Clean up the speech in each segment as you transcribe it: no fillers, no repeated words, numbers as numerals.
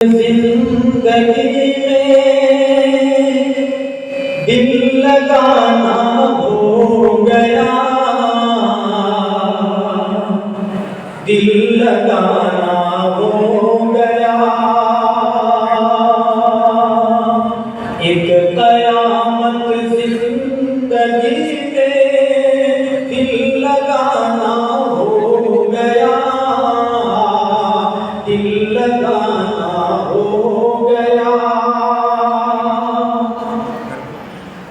जिंदगी में दिल लगाना हो गया, दिल लगाना हो गया। एक कयामत जिंदगी में दिल लगाना हो गया, दिल लगाना हो गया।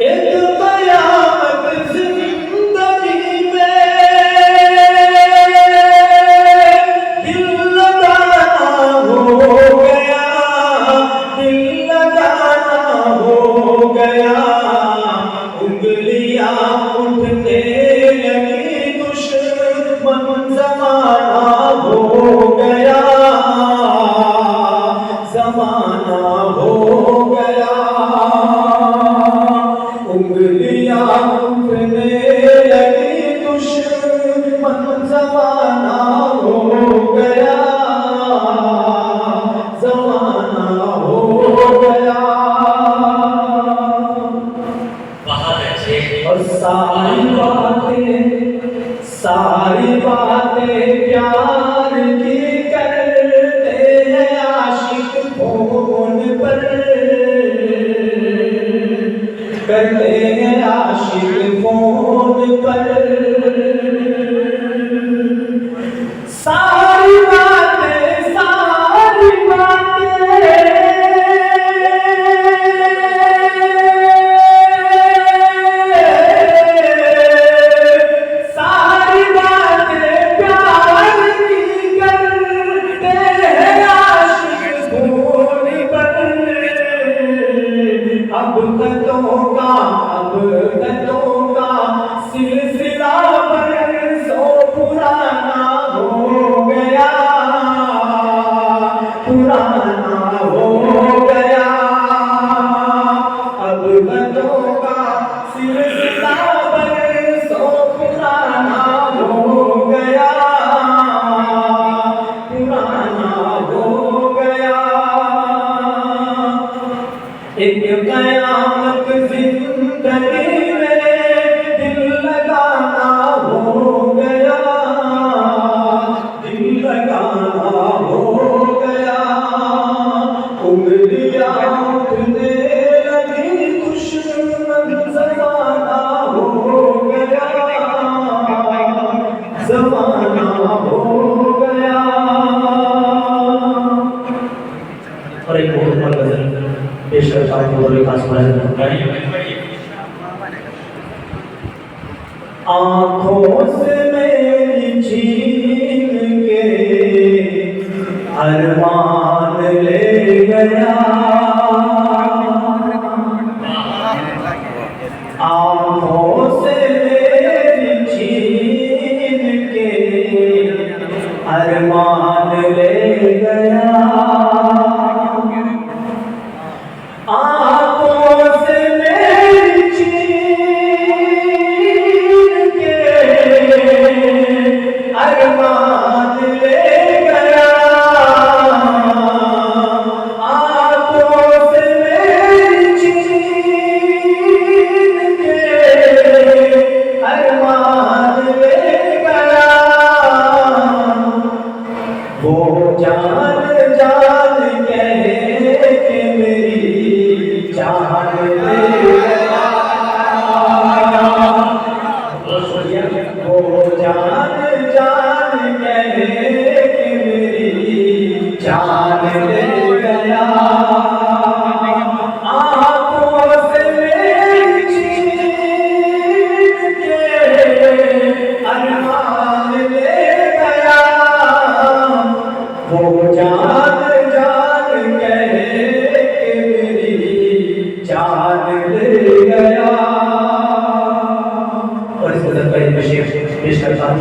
एक कयामत जिंदगी में दिल लगाना हो गया, दिल लगाना हो गया। उंगलियां उठने लगी, दुश्मन ज़माना हो गया, ज़माना हो गया। उंगलियां उठने लगी, दुश्मन ज़माना हो गया, ज़माना हो गया। बहुत अच्छे। और सारी बातें प्यार की करते हैं आशिक फोन पर, करते हैं आशिक फोन पर। सारी बातें सारी बातें प्यार की करते हैं आशिक फोन पर। अब कतों का सिलसिला बरसों पुराना हो गया, पुराना हो गया। अब कतों का सिलसिला बरसों पुराना हो गया, पुराना हो गया। एक कयामत जिंदगी में दिल लगाना हो गया, दिल लगाना हो गया। उंगलियां उठने लगी, दुश्मन ज़माना हो गया, ज़माना हो गया। और एक बहुत गजल पेश करता हूँ पास आँखों से मेरी छीन के अरमान ले गया, आँखों से मेरी छीन के अरमान ले गया। आँखों से मेरी छीन के अरमान ले गया, आँखों से मेरी छीन के अरमान ले गया। वो जान जान कह के मेरी जान ले गया, वो जान जान कह के मेरी जान ले गया। आँखों से मेरी छीन के अरमान ले गया, वो जान जान कह के मेरी जान ले गया। और इस वजह पर पेश करता हूँ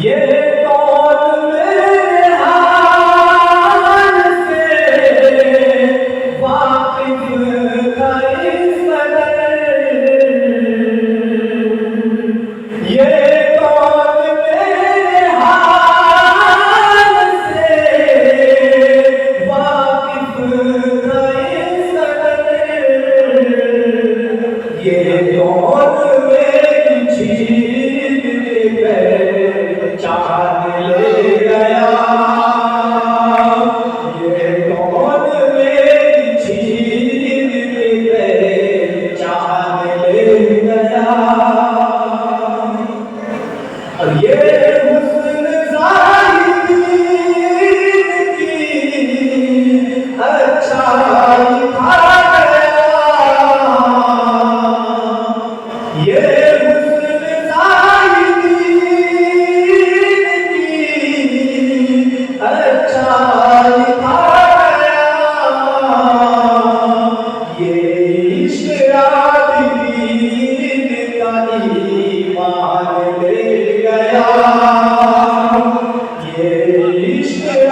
ये कौन मेरे हाल से वाकिफ था इस कदर, ये कौन मेरे हाल से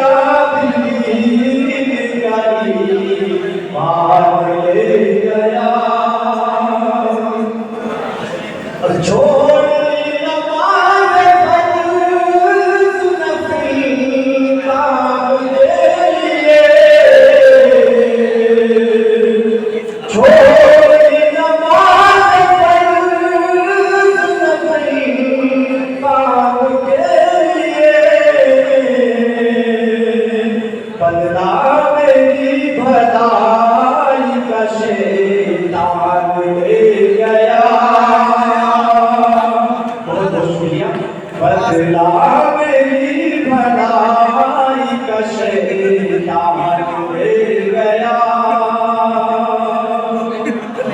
Allah